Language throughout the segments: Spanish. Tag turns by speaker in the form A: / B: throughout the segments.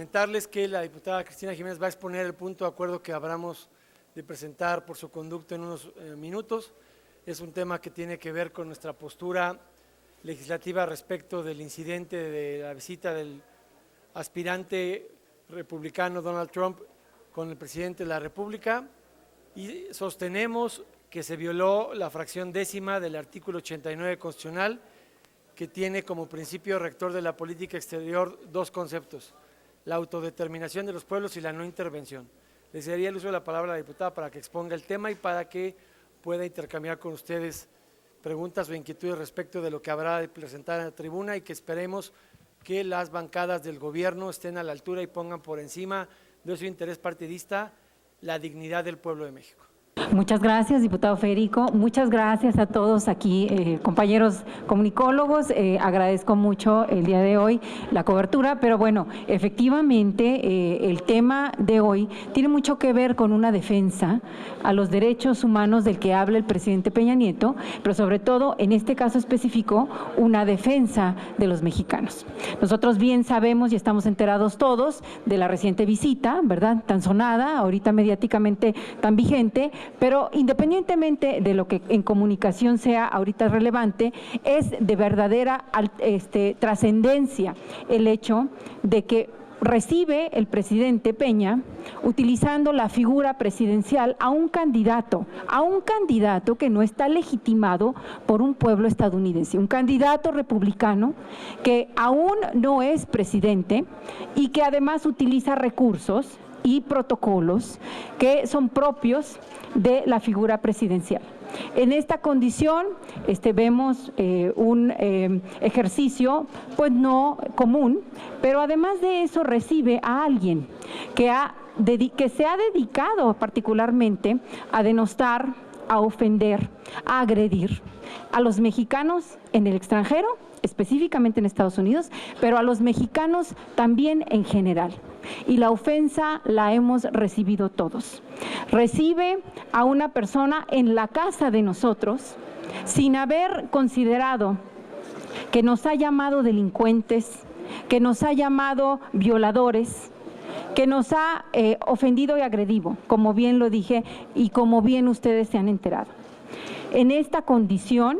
A: comentarles que la diputada Cristina Jiménez va a exponer el punto de acuerdo que habremos de presentar por su conducto en unos minutos. Es un tema que tiene que ver con nuestra postura legislativa respecto del incidente de la visita del aspirante republicano Donald Trump con el presidente de la República, y sostenemos que se violó la fracción 10ª del artículo 89 constitucional, que tiene como principio rector de la política exterior dos conceptos: la autodeterminación de los pueblos y la no intervención. Le cedería el uso de la palabra a la diputada para que exponga el tema y para que pueda intercambiar con ustedes preguntas o inquietudes respecto de lo que habrá de presentar en la tribuna, y que esperemos que las bancadas del gobierno estén a la altura y pongan por encima de su interés partidista la dignidad del pueblo de México.
B: Muchas gracias, diputado Federico. Muchas gracias a todos aquí, compañeros comunicólogos. Agradezco mucho el día de hoy la cobertura, pero bueno, efectivamente el tema de hoy tiene mucho que ver con una defensa a los derechos humanos del que habla el presidente Peña Nieto, pero sobre todo, en este caso específico, una defensa de los mexicanos. Nosotros bien sabemos y estamos enterados todos de la reciente visita, ¿verdad?, tan sonada, ahorita mediáticamente tan vigente, pero independientemente de lo que en comunicación sea ahorita relevante, es de verdadera trascendencia el hecho de que recibe el presidente Peña, utilizando la figura presidencial, a un candidato que no está legitimado por un pueblo estadounidense, un candidato republicano que aún no es presidente y que además utiliza recursos y protocolos que son propios de la figura presidencial. En esta condición vemos un ejercicio pues no común, pero además de eso recibe a alguien que se ha dedicado particularmente a denostar, a ofender, a agredir a los mexicanos en el extranjero, específicamente en Estados Unidos, pero a los mexicanos también en general. Y la ofensa la hemos recibido todos. Recibe a una persona en la casa de nosotros sin haber considerado que nos ha llamado delincuentes, que nos ha llamado violadores, que nos ha ofendido y agredido, como bien lo dije y como bien ustedes se han enterado. En esta condición,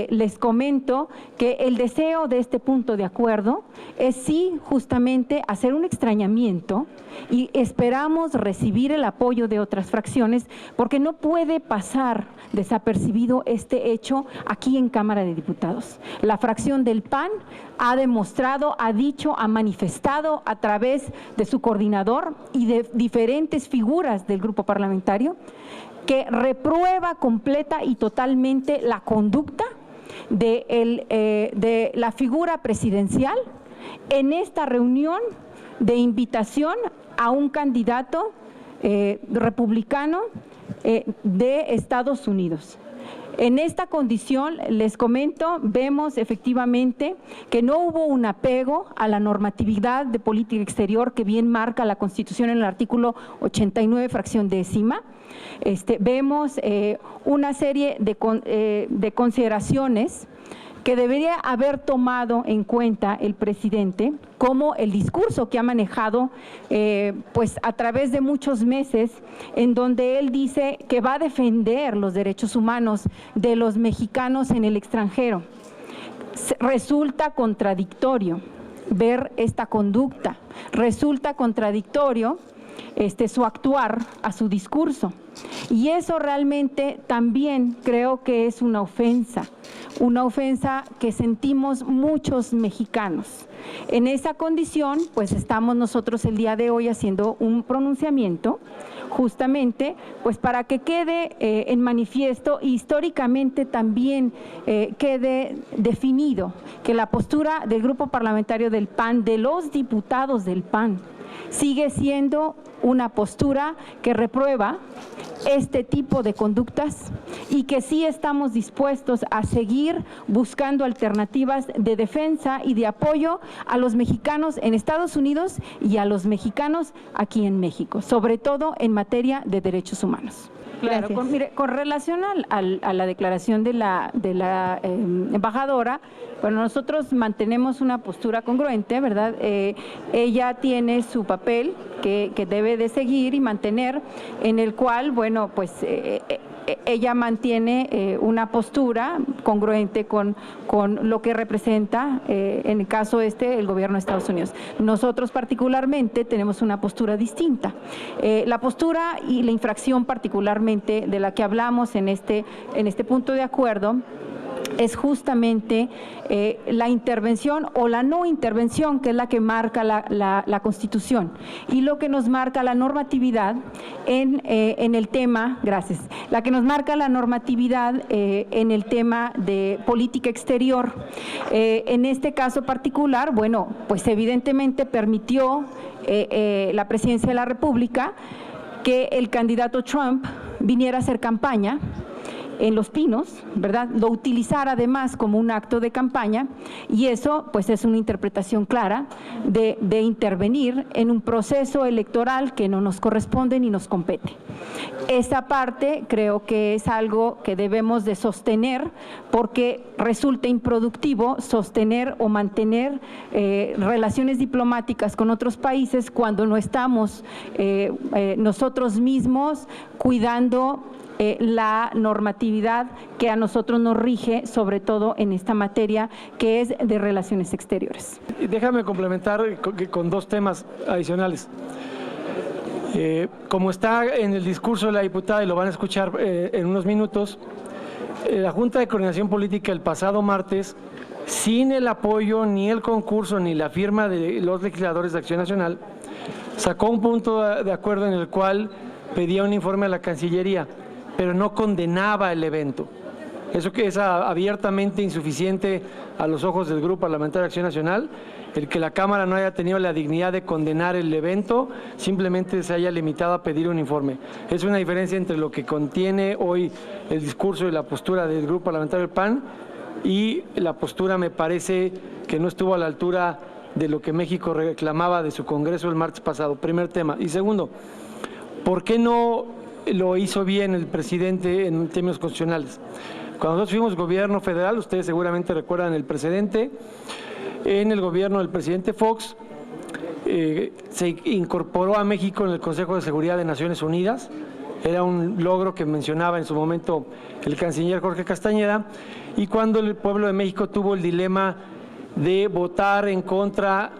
B: les comento que el deseo de este punto de acuerdo es sí justamente hacer un extrañamiento, y esperamos recibir el apoyo de otras fracciones, porque no puede pasar desapercibido este hecho aquí en Cámara de Diputados. La fracción del PAN ha demostrado, ha dicho, ha manifestado a través de su coordinador y de diferentes figuras del grupo parlamentario que reprueba completa y totalmente la conducta de la figura presidencial en esta reunión de invitación a un candidato republicano de Estados Unidos. En esta condición, les comento, vemos efectivamente que no hubo un apego a la normatividad de política exterior que bien marca la Constitución en el artículo 89, fracción 10ª. Vemos una serie de consideraciones que debería haber tomado en cuenta el presidente, como el discurso que ha manejado pues a través de muchos meses, en donde él dice que va a defender los derechos humanos de los mexicanos en el extranjero. Resulta contradictorio ver esta conducta, resulta contradictorio su actuar a su discurso, y eso realmente también creo que es una ofensa que sentimos muchos mexicanos. En esa condición, pues estamos nosotros el día de hoy haciendo un pronunciamiento justamente pues para que quede en manifiesto, y históricamente también quede definido que la postura del grupo parlamentario del PAN, de los diputados del PAN, sigue siendo una postura que reprueba este tipo de conductas, y que sí estamos dispuestos a seguir buscando alternativas de defensa y de apoyo a los mexicanos en Estados Unidos y a los mexicanos aquí en México, sobre todo en materia de derechos humanos. Claro, con relación a la declaración de la embajadora, bueno, nosotros mantenemos una postura congruente, ¿verdad? Ella tiene su papel que debe de seguir y mantener, en el cual, bueno, pues ella mantiene una postura congruente con lo que representa, en el caso el gobierno de Estados Unidos. Nosotros particularmente tenemos una postura distinta. La postura y la infracción particularmente de la que hablamos en este punto de acuerdo es justamente la intervención o la no intervención, que es la que marca la Constitución, y lo que nos marca la normatividad en el tema, gracias, la que nos marca la normatividad en el tema de política exterior. En este caso particular, bueno, pues evidentemente permitió la Presidencia de la República que el candidato Trump viniera a hacer campaña en Los Pinos, ¿verdad? Lo utilizar además como un acto de campaña, y eso pues es una interpretación clara de intervenir en un proceso electoral que no nos corresponde ni nos compete. Esa parte creo que es algo que debemos de sostener, porque resulta improductivo sostener o mantener relaciones diplomáticas con otros países cuando no estamos nosotros mismos cuidando la normatividad que a nosotros nos rige, sobre todo en esta materia que es de relaciones exteriores.
A: Déjame complementar con dos temas adicionales. Como está en el discurso de la diputada, y lo van a escuchar en unos minutos, la Junta de Coordinación Política el pasado martes, sin el apoyo, ni el concurso, ni la firma de los legisladores de Acción Nacional, sacó un punto de acuerdo en el cual pedía un informe a la Cancillería, pero no condenaba el evento. Eso que es abiertamente insuficiente a los ojos del Grupo Parlamentario de Acción Nacional, el que la Cámara no haya tenido la dignidad de condenar el evento, simplemente se haya limitado a pedir un informe. Es una diferencia entre lo que contiene hoy el discurso y la postura del Grupo Parlamentario del PAN, y la postura, me parece, que no estuvo a la altura de lo que México reclamaba de su Congreso el martes pasado. Primer tema. Y segundo, ¿por qué no lo hizo bien el presidente en términos constitucionales? Cuando nosotros fuimos gobierno federal, ustedes seguramente recuerdan el precedente, en el gobierno del presidente Fox se incorporó a México en el Consejo de Seguridad de Naciones Unidas. Era un logro que mencionaba en su momento el canciller Jorge Castañeda, y cuando el pueblo de México tuvo el dilema de votar en contra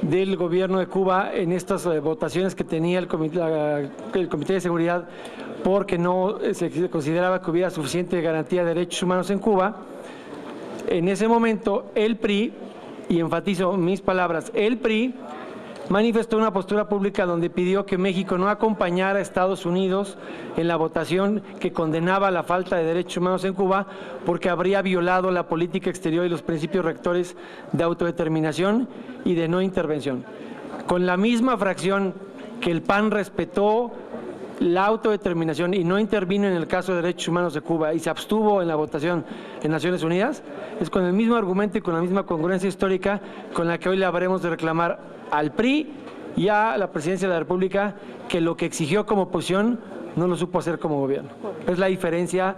A: del gobierno de Cuba en estas votaciones que tenía el Comité de Seguridad, porque no se consideraba que hubiera suficiente garantía de derechos humanos en Cuba, en ese momento el PRI, y enfatizo mis palabras, el PRI manifestó una postura pública donde pidió que México no acompañara a Estados Unidos en la votación que condenaba la falta de derechos humanos en Cuba, porque habría violado la política exterior y los principios rectores de autodeterminación y de no intervención. Con la misma fracción que el PAN respetó la autodeterminación y no intervino en el caso de derechos humanos de Cuba y se abstuvo en la votación en Naciones Unidas, es con el mismo argumento y con la misma congruencia histórica con la que hoy le habremos de reclamar al PRI y a la Presidencia de la República que lo que exigió como oposición no lo supo hacer como gobierno. Es la diferencia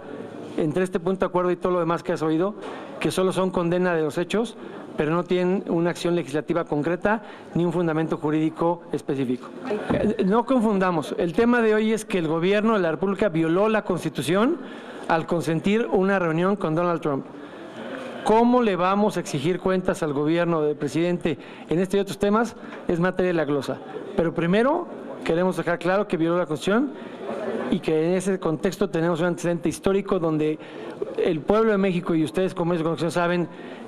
A: entre este punto de acuerdo y todo lo demás que has oído, que solo son condena de los hechos, pero no tienen una acción legislativa concreta ni un fundamento jurídico específico. No confundamos, el tema de hoy es que el gobierno de la República violó la Constitución al consentir una reunión con Donald Trump. ¿Cómo le vamos a exigir cuentas al gobierno del presidente en este y otros temas? Es materia de la glosa. Pero primero queremos dejar claro que violó la Constitución y que en ese contexto tenemos un antecedente histórico donde el pueblo de México y ustedes como medios de comunicación saben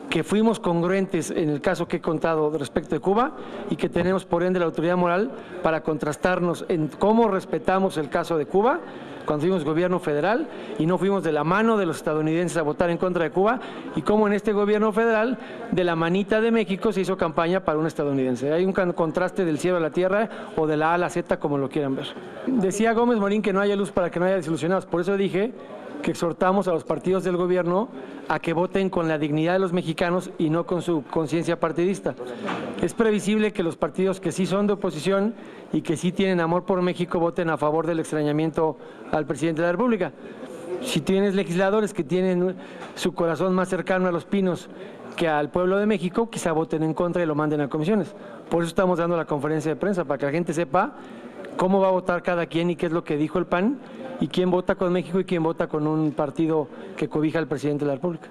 A: que fuimos congruentes en el caso que he contado respecto de Cuba y que tenemos por ende la autoridad moral para contrastarnos en cómo respetamos el caso de Cuba cuando fuimos gobierno federal y no fuimos de la mano de los estadounidenses a votar en contra de Cuba, y cómo en este gobierno federal de la manita de México se hizo campaña para un estadounidense. Hay un contraste del cielo a la tierra o de la A a la Z, como lo quieran ver. Decía Gómez Morín que no haya luz para que no haya desilusionados, por eso dije que exhortamos a los partidos del gobierno a que voten con la dignidad de los mexicanos y no con su conciencia partidista. Es previsible que los partidos que sí son de oposición y que sí tienen amor por México voten a favor del extrañamiento al presidente de la República. Si tienes legisladores que tienen su corazón más cercano a Los Pinos que al pueblo de México, quizá voten en contra y lo manden a comisiones. Por eso estamos dando la conferencia de prensa, para que la gente sepa cómo va a votar cada quien y qué es lo que dijo el PAN, y quién vota con México y quién vota con un partido que cobija al presidente de la República.